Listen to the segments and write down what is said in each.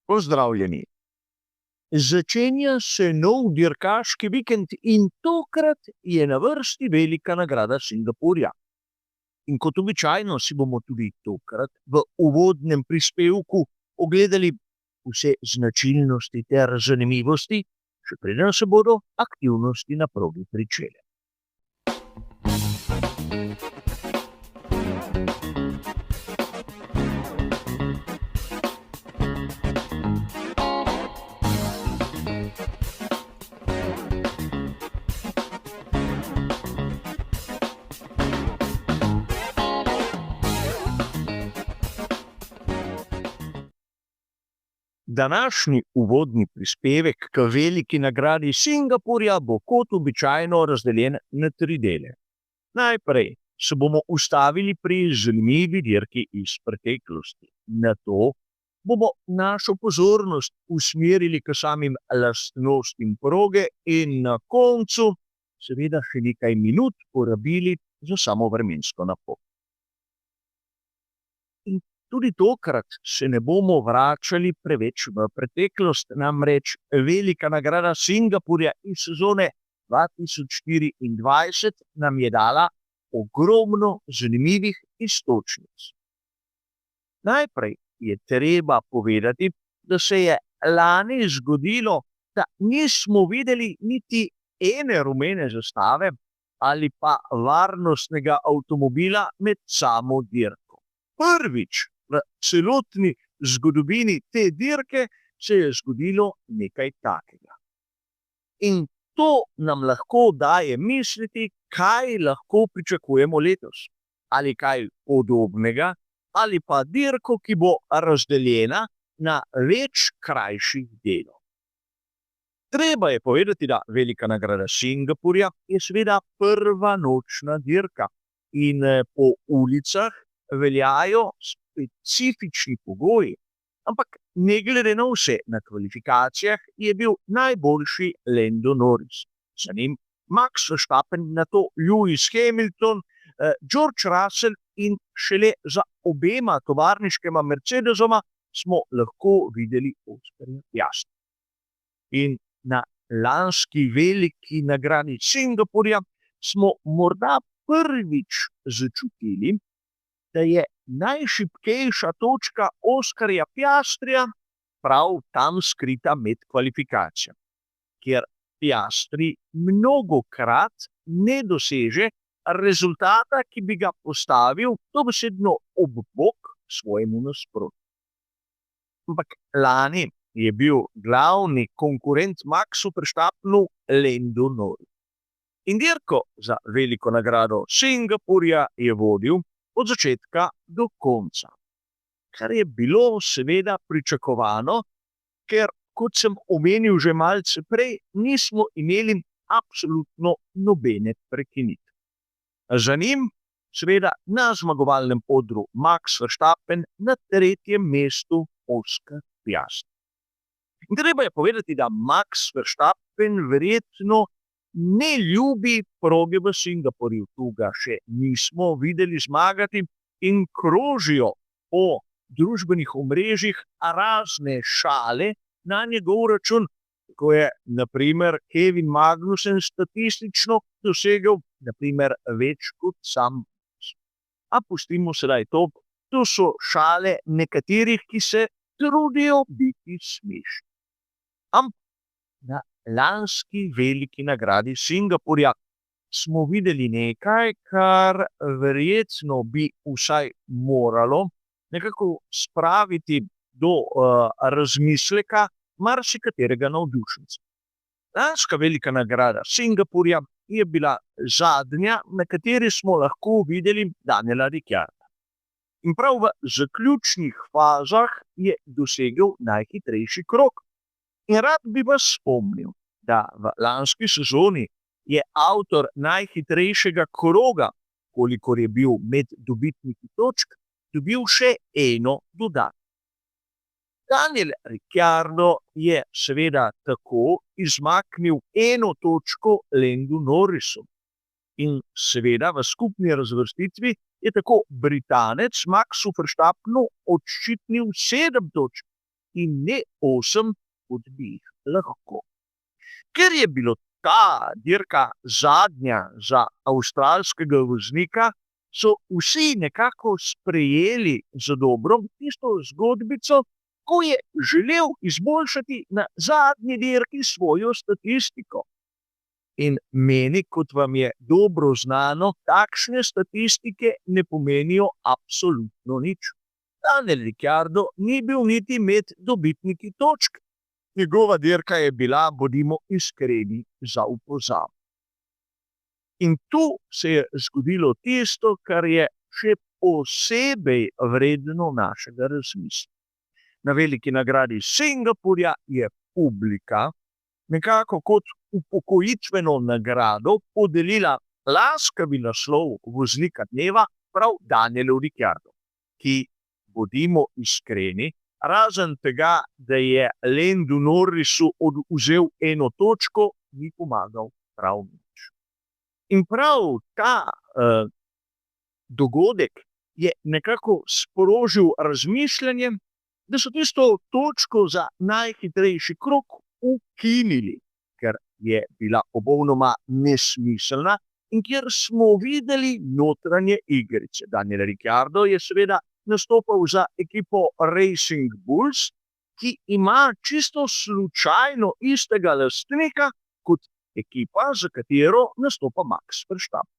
Pozdravljeni. Začenja se nov dirkaški vikend in tokrat je na vrsti velika nagrada Singapurja. In kot običajno si bomo tudi tokrat v uvodnem prispevku ogledali vse značilnosti ter zanimivosti, še preden se bodo aktivnosti na progi pričele. Današnji uvodni prispevek k veliki nagradi Singapurja bo kot običajno razdeljen na 3 dele. Najprej se bomo ustavili pri zanimivi dirki iz preteklosti. Nato bomo našo pozornost usmerili k samim lastnostim proge in na koncu seveda še nekaj minut porabili za samo vremensko napoved. Tudi tokrat se ne bomo vračali preveč v preteklost, namreč velika nagrada Singapurja iz sezone 2024 nam je dala ogromno zanimivih iztočnic. Najprej je treba povedati, da se je lani zgodilo, da nismo videli niti ene rumene zastave ali pa varnostnega avtomobila med samo dirko. Prvič v celotni zgodovini te dirke se je zgodilo nekaj takega. In to nam lahko daje misliti, kaj lahko pričakujemo letos. Ali kaj podobnega, ali pa dirko, ki bo razdeljena na več krajših delov. Treba je povedati, da velika nagrada Singapurja je seveda prva nočna dirka in po ulicah veljajo specifični pogoji, ampak ne glede na vse, na kvalifikacijah je bil najboljši Lando Norris. Za njim Max Verstappen, nato Lewis Hamilton, George Russell in šele za obema tovarniškima Mercedesoma smo lahko videli Oskarja Piastri. In na lanski veliki nagradi Singapurja smo morda prvič začutili, da je najšibkejša točka Oskarja Piastrija prav tam skrita med kvalifikacijami, kjer Piastri mnogokrat ne doseže rezultata, ki bi ga postavil dobesedno ob bok svojemu nasprotniku. Ampak lani je bil glavni konkurent Maxu Verstappenu Lando Norris. In dirko za veliko nagrado Singapurja je vodil od začetka do konca, kar je bilo seveda pričakovano, ker, kot sem omenil že malce prej, nismo imeli absolutno nobene prekinitve. Za njim seveda na zmagovalnem odru Max Verstappen, na 3. mestu Oscar Piastri. In treba je povedati, da Max Verstappen verjetno ne ljubi proge v Singapurju. Tu ga še nismo videli zmagati in krožijo po družbenih omrežjih razne šale na njegov račun, ko je na primer Kevin Magnussen statistično dosegel na primer več kot sam. A pustimo sedaj to, to so šale nekaterih, ki se trudijo biti smešni. Ampak na lanski veliki nagradi Singapurja smo videli nekaj, kar verjetno bi vsaj moralo nekako spraviti do razmisleka marsikaterega navdušenca. Lanska velika nagrada Singapurja je bila zadnja, na kateri smo lahko videli Daniela Ricciarda. In prav v zaključnih fazah je dosegel najhitrejši krog. In rad bi vas spomnil, da v lanski sezoni je avtor najhitrejšega kroga, kolikor je bil med dobitniki točk, dobil še eno dodatno. Daniel Ricciardo je seveda tako izmaknil eno točko Landu Norrisu. In seveda v skupni razvrstitvi je tako Britanec Maxu Verstappenu odščitnil 7 točk in ne 8, kot bi jih lahko. Ker je bilo ta dirka zadnja za avstralskega voznika, so vsi nekako sprejeli za dobro tisto zgodbico, ko je želel izboljšati na zadnji dirki svojo statistiko. In meni, kot vam je dobro znano, takšne statistike ne pomenijo absolutno nič. Daniel Ricciardo ni bil niti med dobitniki točk. Njegova dirka je bila, bodimo iskreni, za v pozabi. In tu se je zgodilo tisto, kar je še posebej vredno našega razmisleka. Na veliki nagradi Singapurja je publika nekako kot upokojitveno nagrado podelila laskavi naslov voznika dneva prav Danielu Ricciardu, ki, bodimo iskreni, razen tega, da je Landu Norrisu odvzel 1 točko, ni pomagal prav nič. In prav ta dogodek je nekako sprožil razmišljanje, da so tisto točko za najhitrejši krog ukinili, ker je bila popolnoma nesmiselna in kjer smo videli notranje igrice. Daniel Ricciardo je seveda nastopal za ekipo Racing Bulls, ki ima čisto slučajno istega lastnika kot ekipa, za katero nastopa Max Verstappen.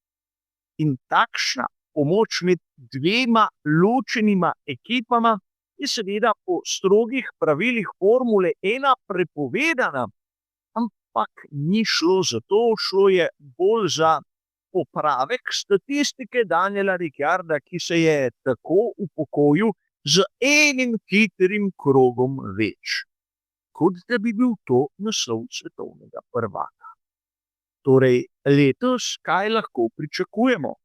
In takšna pomoč med dvema ločenima ekipama je seveda po strogih pravilih Formule 1 prepovedana, ampak ni šlo za to, šlo je bolj za popravek statistike Daniela Ricciarda, ki se je tako upokojil z 1 hitrim krogom več, kot da bi bil to naslov svetovnega prvaka. Torej, letos kaj lahko pričakujemo?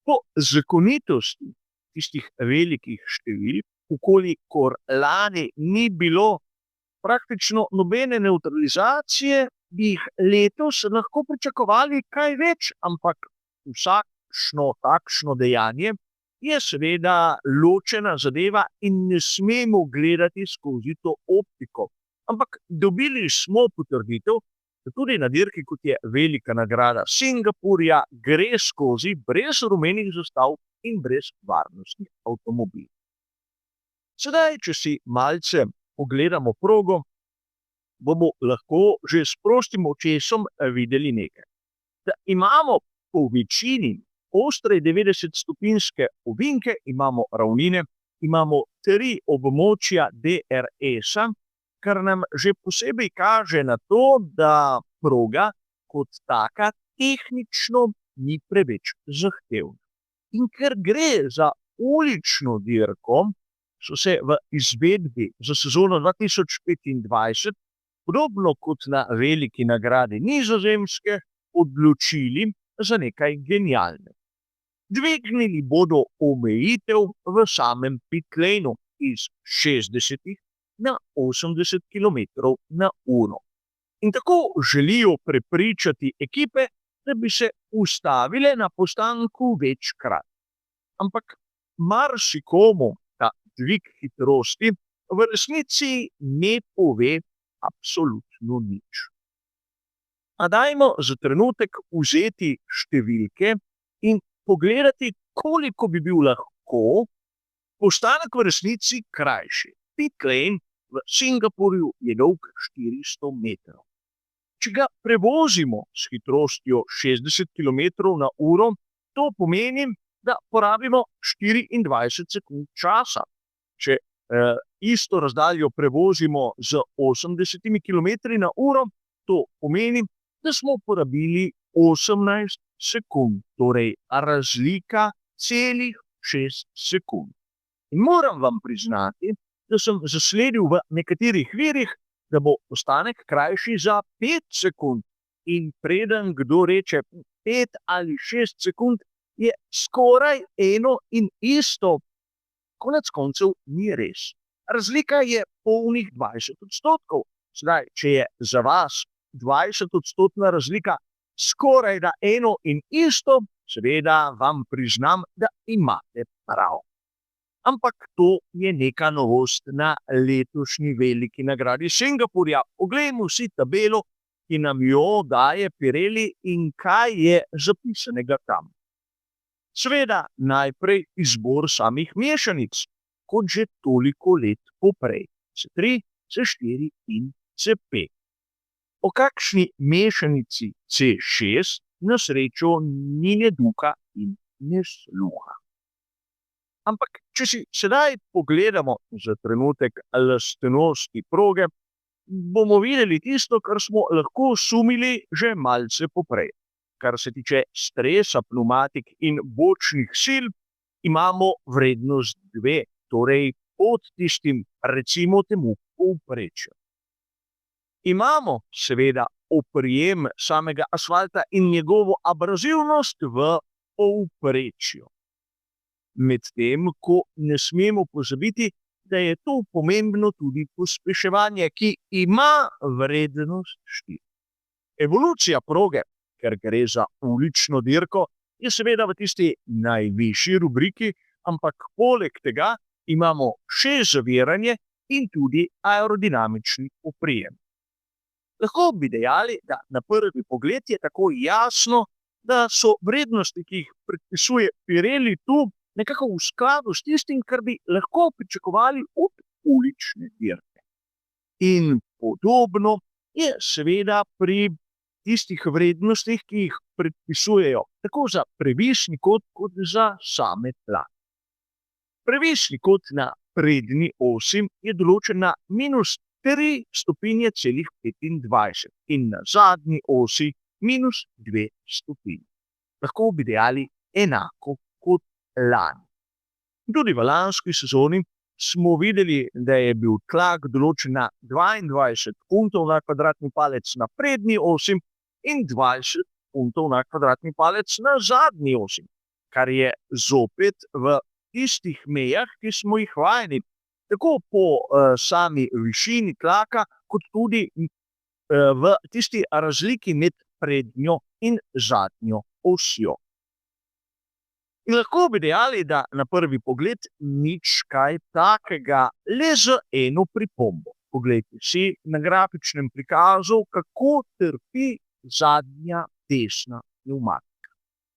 Po zakonitosti tistih velikih številk, kolikor lani ni bilo praktično nobene nevtralizacije, bi jih letos lahko pričakovali kaj več, ampak vsakšno takšno dejanje je seveda ločena zadeva in ne smemo gledati skozi to optiko. Ampak dobili smo potrditev, da tudi na dirki, kot je velika nagrada Singapurja, gre skozi brez rumenih zastav in brez varnostnih avtomobilov. Sedaj, če si malce pogledamo progo, bomo lahko že s prostim očesom videli nekaj. Da imamo po večini ostre 90-stopinjske ovinke, imamo ravnine, imamo 3 območja DRS-a, kar nam že posebej kaže na to, da proga kot taka tehnično ni preveč zahtevna. In ker gre za ulično dirko, so se v izvedbi za sezono 2025, podobno kot na veliki nagradi Nizozemske, odločili za nekaj genialnega. Dvignili bodo omejitev v samem pit laneu iz 60 na 80 km/h. In tako želijo prepričati ekipe, da bi se ustavile na postanku večkrat. Ampak marsikomu ta dvig hitrosti v resnici ne pove absolutno nič. A dajmo za trenutek vzeti številke in pogledati, koliko bi bil lahko postanek v resnici krajši. Pit lane v Singapurju je dolg 400 metrov. Če ga prevozimo s hitrostjo 60 km/h, to pomeni, da porabimo 24 sekund časa. Če isto razdaljo prevozimo z 80 km/h, to pomeni, da smo porabili 18 sekund, torej razlika celih 6 sekund. In moram vam priznati, da sem zasledil v nekaterih virih, da bo postanek krajši za 5 sekund. In preden kdo reče 5 ali 6 sekund, je skoraj eno in isto. Konec koncev ni res. Razlika je polnih 20%. Zdaj, če je za vas 20% razlika skoraj da eno in isto, seveda vam priznam, da imate prav. Ampak to je neka novost na letošnji veliki nagradi Singapurja. Poglejmo si tabelo, ki nam jo daje Pirelli in kaj je zapisanega tam. Seveda najprej izbor samih mešanic, kot že toliko let poprej. C3, C4 in C5. O kakšni mešanici C6 na srečo ni ne duha in ne sluha. Ampak, če si sedaj pogledamo za trenutek lastnosti proge, bomo videli tisto, kar smo lahko sumili že malce poprej. Kar se tiče stresa pneumatik in bočnih sil, imamo vrednost 2, torej pod tistim, recimo temu, povprečjem. Imamo seveda oprijem samega asfalta in njegovo abrazivnost v povprečju. Medtem ko ne smemo pozabiti, da je to pomembno tudi pospeševanje, ki ima vrednost 4. Evolucija proge, ker gre za ulično dirko, je seveda v tisti najvišji rubriki, ampak poleg tega imamo še zaviranje in tudi aerodinamični oprijem. Lahko bi dejali, da na prvi pogled je tako jasno, da so vrednosti, ki jih predpisuje Pirelli tu, nekako v skladu s tistim, kar bi lahko pričakovali od ulične dirke. In podobno je seveda pri tistih vrednostih, ki jih predpisujejo tako za previsni kot za same tlake. Previsni kot na prednji osi je določen na -3 stopinje celih 25 in na zadnji osi -2 stopinje. Lahko bi dejali enako kot lani. Tudi v lanski sezoni smo videli, da je bil tlak določen na 22 funtov na kvadratni palec na prednji osi in 20 funtov na kvadratni palec na zadnji osi, kar je zopet v tistih mejah, ki smo jih vajeni, tako po sami višini tlaka, kot tudi v tisti razliki med prednjo in zadnjo osjo. In lahko bi dejali, da na prvi pogled nič kaj takega, le z eno pripombo. Poglejte si na grafičnem prikazu, kako trpi zadnja desna pneumatika.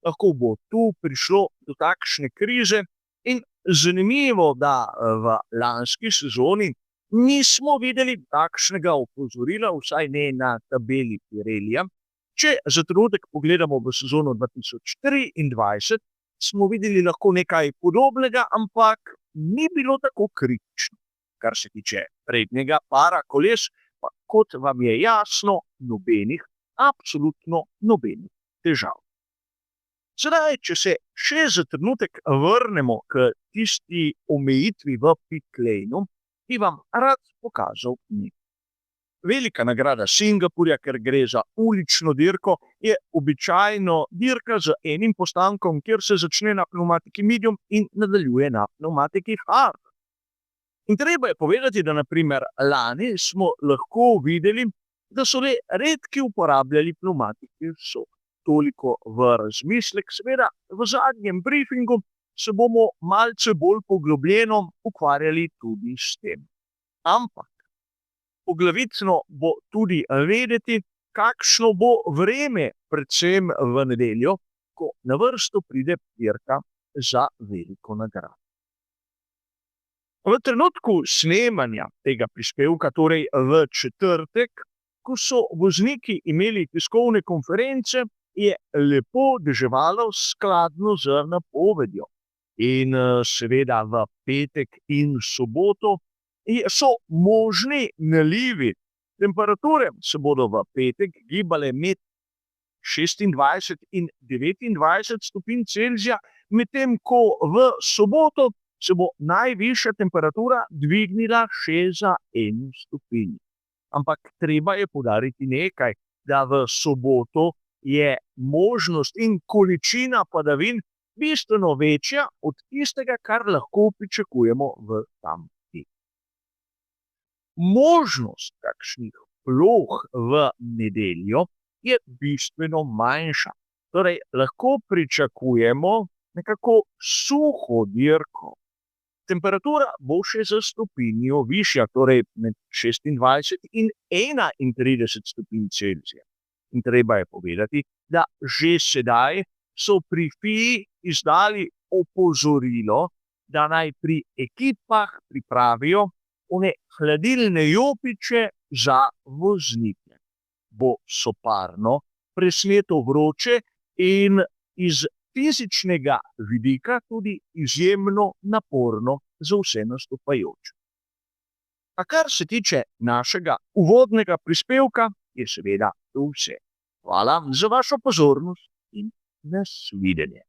Lahko bo tu prišlo do takšne krize in zanimivo, da v lanski sezoni nismo videli takšnega opozorila, vsaj ne na tabeli Pirellija. Če za trenutek pogledamo v sezono 2023, smo videli lahko nekaj podobnega, ampak ni bilo tako kritično. Kar se tiče prednjega para koles, pa kot vam je jasno, nobenih, absolutno nobenih težav. Sedaj, če se še za trenutek vrnemo k tisti omejitvi v pit laneu, bi vam rad pokazal nekaj. Velika nagrada Singapurja, ker gre za ulično dirko, je običajno dirka z enim postankom, kjer se začne na pneumatiki medium in nadaljuje na pneumatiki hard. In treba je povedati, da na primer lani smo lahko videli, da so le redki uporabljali pneumatiki soft. Toliko v razmislek, seveda v zadnjem briefingu se bomo malce bolj poglobljeno ukvarjali tudi s tem. Ampak poglavitno bo tudi vedeti, kakšno bo vreme, predvsem v nedeljo, ko na vrsto pride dirka za veliko nagrado. V trenutku snemanja tega prispevka, torej v četrtek, ko so vozniki imeli tiskovne konference, je lepo deževalo skladno z napovedjo. In seveda v petek in soboto so možni nalivi. Temperature se bodo v petek gibale med 26 in 29 stopinj Celzija, medtem ko v soboto se bo najvišja temperatura dvignila še za 1 stopinjo. Ampak treba je poudariti nekaj, da v soboto je možnost in količina padavin bistveno večja od tistega, kar lahko pričakujemo v tam tednu. Možnost kakšnih ploh v nedeljo je bistveno manjša. Torej, lahko pričakujemo nekako suho dirko. Temperatura bo še za stopinjo višja, torej med 26 in 31 stopinj Celzija. In treba je povedati, da že sedaj so pri FII izdali opozorilo, da naj pri ekipah pripravijo one hladilne jopiče za voznike. Bo soparno, presneto vroče in iz fizičnega vidika tudi izjemno naporno za vse nastopajoče. A kar se tiče našega uvodnega prispevka, je seveda to vse. Hvala za vašo pozornost in nasvidenje.